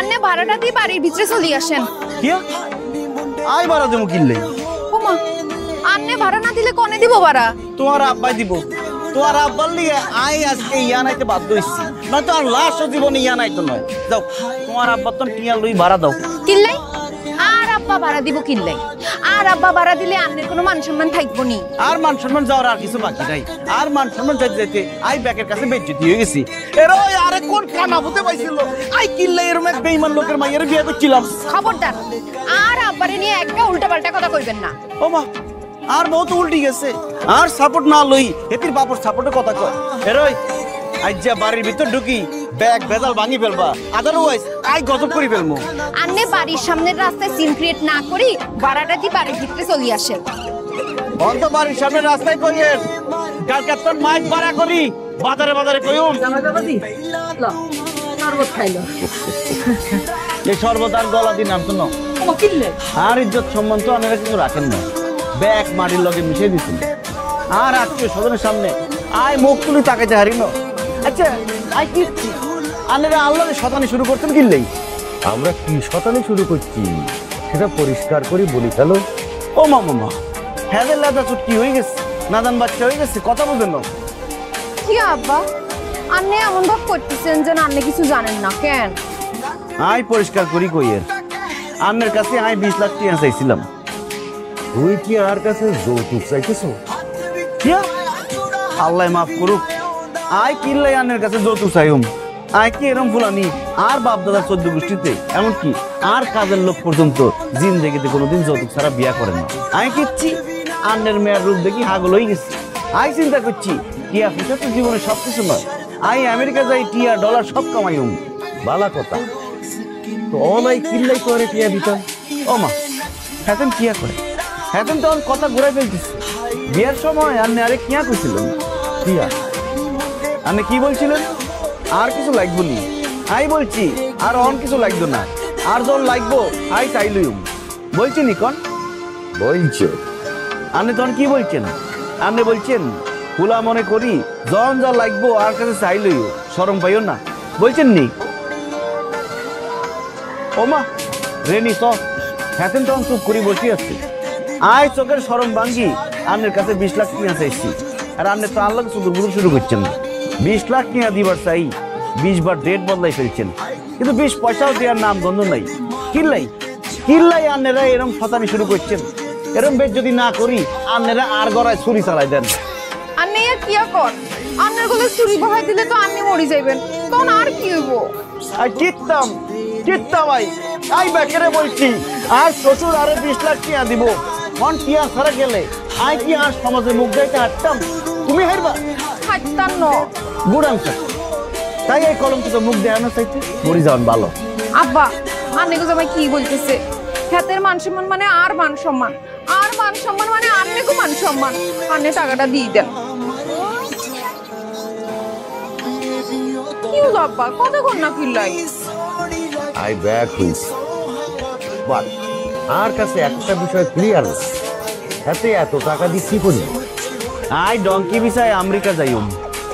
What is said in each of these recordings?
আন্নে ভাড়াটা দিয়ে বাড়ির ভিতরে চলে আসেন। কি আই ভাড়া দেবো কিনলে? ওমা, আন্নে ভাড়া না দিলে কোনে দিব ভাড়া? তোমার আব্বাই দিব। তোমার আব্বার লিগে আই আজকে ইয়া নাইতে বাধ্য হইছি, নয়তো আর লাস্ট জীবনে ইয়া নাইতো নয়। যাও তোমার আব্বার তো টিয়া লই ভাড়া দাও। কিল্লাই আর আব্বা ভাড়া দিব কিল্লাই? আর আব্বা ভাড়া দিলে আন্নের কোনো মান সম্মান থাকবো নি। আর মান সম্মান যাওয়ার আর কিছু বাকি নাই। আর মান সম্মান যাইতে যাইতে আই ব্যাকের কাছে বেজ্জতি হয়ে গেছি। এরো আরে কোন কানা হতে পাইছিল? আই কিল্লাই এরম এক বেঈমান লোকের মাইয়ের বিয়ে করছিলাম। খবরদার আর আব্বারে নিয়ে একটা উল্টাপাল্টা কথা কইবেন না। ও মা, আর বহুত উল্টি গেছে। আর সাপোর্ট না লই এতির বাপর সাপোর্টের কথা কয়। এরই আজ যা বাড়ির ভিতর ঢুকি ব্যাগ বেজাল ভাঙি ফেলবা, আদারওয়াইজ আই গজব করি ফেলমু। আন্নে বাড়ির সামনের রাস্তায় সিন ক্রিয়েট না করি ভাড়াটা দিয়ে বাড়ির ভিতরে চলে আসেন। বন্ধ বাড়ির সামনে রাস্তায় কইয়েন, কাল ক্যাপ্টেন মাইক ভাড়া করি বাজারে বাজারে কইউম। শরবত খাইলো। এই শরবত আর গলা দিন নাম শুনো। আর ইজ্জত সম্মান তো আপনারা কিছু রাখেন না, ব্যাগ মাটির লগে মিশিয়ে দিচ্ছেন। আর আত্মীয় স্বজনের সামনে আয় মুখ তুলি তাকাইতে হারি না। আচ্ছা আই কি আপনারা আল্লাহরে শতানি শুরু করতেন কিনলেই? আমরা কি শতানি শুরু করছি সেটা পরিষ্কার করে বলি ফেলো। ও মামা, হ্যাঁ লাদা চুটকি হয়ে গেছে, নাদান বাচ্চা হয়ে গেছে, কথা বলবেন না। কি আব্বা আন্নে এমন ভাব করতেছেন যেন আন্নে কিছু জানেন না। কেন? আই পরিষ্কার করি কইয়ের, আপনার কাছে আই 20 লাখ টাকা চাইছিলাম। তুই কি আর কাছে যৌতুক চাইতেছ? আল্লাহ মাফ করুক, আই কিল্লাই আনের কাছে যৌতুক চাইম। আই কি এরম ফুলানি আর বাপ দাদা 14 গোষ্ঠীতে এমনকি আর কাজের লোক পর্যন্ত জিন্দেগিতে কোনোদিন যৌতুক ছাড়া বিয়া করে না। আমি কিচ্ছি আন্নের মেয়ের রূপ দেখি হাগল হয়ে গেছি। আই চিন্তা করছি টিয়া পয়সা তো জীবনে সবকিছু নয়, আই আমেরিকা যাই টিয়া ডলার সব কামাইম। বালা কথা তো অনাই কিল্লাই করে টিয়া দিতাম। ও মা, হ্যাঁ কিয়া করে? হ্যাঁ তখন কথা ঘুরাই ফেলতেছি। বিয়ের সময় আপনি আরে কিয়া কইছিলেন? টিয়া আপনি কি বলছিলেন? আর কিছু লাগবো নি? আই বলছি আর অন কিছু লাগতো না, আর যখন লাগবো আই চাইলুম বলছি নি কন বলছো? আপনি তখন কি বলছেন? আপনি বলছেন ফুলা মনে করি যখন যা লাগবো আর কাছে চাইলই, শরম পাইও না বলছেন নি? ও মা রেনি তো হ্যাঁ তখন চুপ করি বসে আছে। আয় চোখের শরম ভাঙ্গি আপনার কাছে 20 লাখ টাকা চাইছি, আর আপনি তো আল্লাহ শুরু করছেন না। 20 লাখ টাকা দিবার চাই 20 বার ডেট বদলাই ফেলছেন, কিন্তু 20 পয়সাও দেওয়ার নাম গন্ধ নাই। কিল্লাই আপনারা এরম শতানি শুরু করছেন। এরম বেশ যদি না করি আপনারা আর গড়ায় ছুরি চালাই দেন। আন্নে আর কিয়া কর? আন্নের গলে ছুরি বহাই দিলে তো আন্নে মরি যাইবেন, তখন আর কি হইব? আর কিত্তাম ভাই, আই বেকেরে বলছি আর শ্বশুর আরে 20 লাখ টাকা দিব। মন টিয়া ছাড়া গেলে আই কি আর সমাজে মুখ গাইতে হাঁটতাম? তুমি হারবা হাঁটতাম ন গুড আনসার। তাই এই কলঙ্কিত মুখ দেখানো চাইতে মরি যাওয়ান ভালো। আব্বা আন্নে গো জামাই কি বলতেছে? খ্যাতের মান সম্মান মানে আর মান সম্মান, আর মান সম্মান মানে আন্নে গো মান সম্মান। আন্নে টাকাটা দিয়ে দেন। কি হলো আব্বা, কথা কর না কিল্লাই? আই ব্যাক হইছি, বাট আর কাছে একটা বিষয় ক্লিয়ার না, হাতে এত টাকা দিয়ে কি করি? আই ডঙ্কি ভিসায় আমেরিকা যাইম,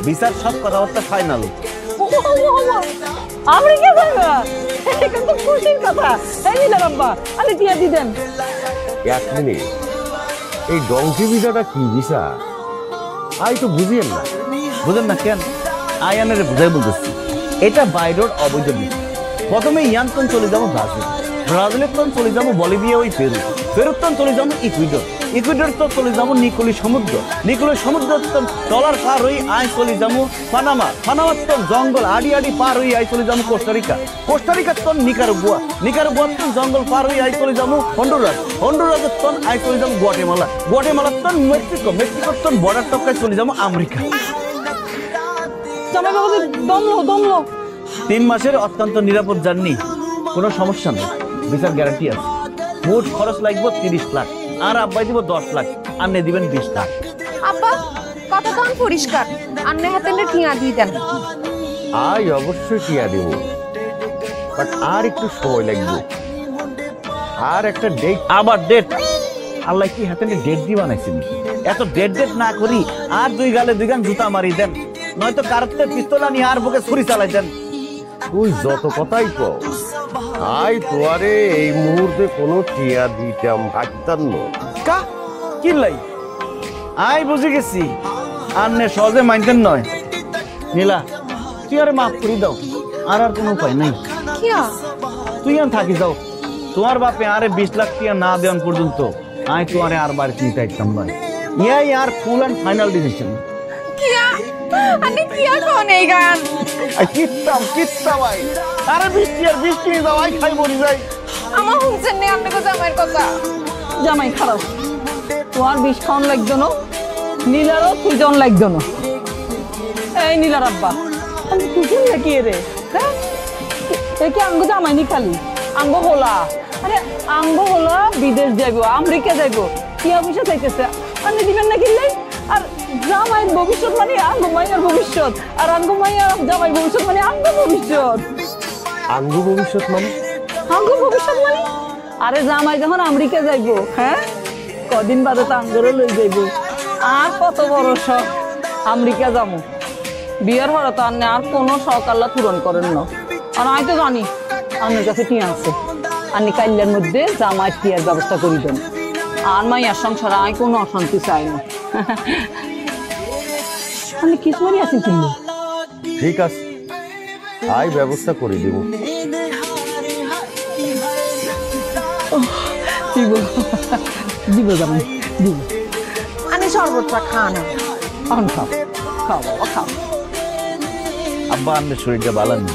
ভিসার সব কথাবার্তা ফাইনাল। আমেরিকা যাইবা? এটা তো খুশির কথা। এই নিলাম আব্বা, আরে টিয়া দি দেন। এক মিনিট, এই ডঙ্কি ভিসাটা কি ভিসা? আই তো বুঝিয়েন না। বুঝেন না কেন? আই আনের বুঝাই বলতেছি, এটা বাইরের অবৈধ ভিসা। প্রথমে ইয়ান্তন চলে যাবো ব্রাজিল, ব্রাজিলের তন চলে যাবো বলিভিয়া, ওই পেরুর তন চলে যাবো ইকুইডর তো চলে যাবো নিকোলি সমুদ্র ডলার পার হই আয় চলে যাবো পানামার তন জঙ্গল আড়ি পার হই আয় চলে যাবো কোস্টারিকার তন নিকারাগুয়া তন জঙ্গল পার হই আয় চলে যাবো হন্ডুরাসের তন আয় চলে যাবো গুয়াটেমালার তন মেক্সিকোর তন বর্ডার টপকায় চলে যাবো আমেরিকা। জামাই বাবু দমলো 3 মাসের অত্যন্ত নিরাপদ জার্নি, কোনো সমস্যা নেই, ভিসার গ্যারান্টি আছে। মোট খরচ লাগবে 30 লাখ, আর আব্বাই দিব 10 লাখ, আপনি দিবেন 20 লাখ। আব্বা কথা তো পরিষ্কার, আন্নে হাতে ঠিয়া দিয়ে দেন। আই অবশ্যই টিয়া দেব, বাট আর একটু সময় লাগবে। আর একটা ডেট। আবার ডেট? আল্লাহ কি হাতে ডেট দিয়ে বানাইছেন? এত ডেট না করি আর 2 গালে 2 গান জুতা মারি দেন, নয়তো কারতে পিস্তল আনি আর বুকে ছুরি চালাই দেন। তুই যত কথাই কও আই তোয়ারে এই মুহূর্তে কোনো টিয়া দিতাম হাঁটতাম না। কা কিল্লাই আই বুঝে গেছি আন্নে সহজে মানতেন নয়। নীলা তুই আরে মাফ করে দাও, আর আর কোনো উপায় নাই। কিয়া তুই আর থাকি যাও, তোমার বাপে আরে 20 লাখ টাকা না দেওয়ান পর্যন্ত আই তোমারে আর বাড়িতে নিতে আইতাম না। ইয়াই আর ফুল অ্যান্ড ফাইনাল ডিসিশন। কিয়া আন্নে কিয়া কোন এই গান কিত্তা ভাই আরে 20 নিয়ে যাও, আই খাই মরি যাই। আমার হুনছেন নে আপনি তো জামাইয়ের কথা। জামাই খারাপ, তোমার বিষ খাওয়ান লাগতো না, নীলারও তুই জন লাগতো না। এই নীলার আব্বা আমি কুকুর নাকি রে? হ্যাঁ এ কি আঙ্গ জামাই নি খালি আঙ্গ হোলা? আরে আঙ্গ হোলা বিদেশ যাইবো, আমেরিকা যাইবো, কি অফিসে চাইতেছে আপনি দিবেন না কিনলেই? আর জামাইয়ের ভবিষ্যৎ মানে আঙ্গ মাইয়ার ভবিষ্যৎ, আর আঙ্গ মাইয়া জামাই ভবিষ্যৎ মানে আঙ্গ ভবিষ্যৎ। আঙ্গু ভবিষ্যৎ মানে আঙ্গ ভবিষ্যৎ মানে আরে জামাই যখন আমেরিকা যাইবো, হ্যাঁ কদিন বাদে তো আঙ্গরে লই যাইবো। আর কত বড় শখ আমেরিকা যাবো, বিয়ের হরে তো আন্নে আর কোনো শখ আল্লাহ পূরণ করেন না। আর আমি তো জানি আমার কাছে টিয়া আছে, আপনি কাইলের মধ্যে জামাই টিয়ার ব্যবস্থা করি দেন। আর মাইয়ার সংসারে আমি কোনো অশান্তি চাই না। আপনি কিসমরি আছেন কিনলে? ঠিক আছে, আই ব্যবস্থা করে দিব। দিব দিব জামাই দিব। আন্নে শরবতটা খান। এখন খাও খাও বাবা খাও। আব্বা আন্নের শরীরটা ভালো নেই।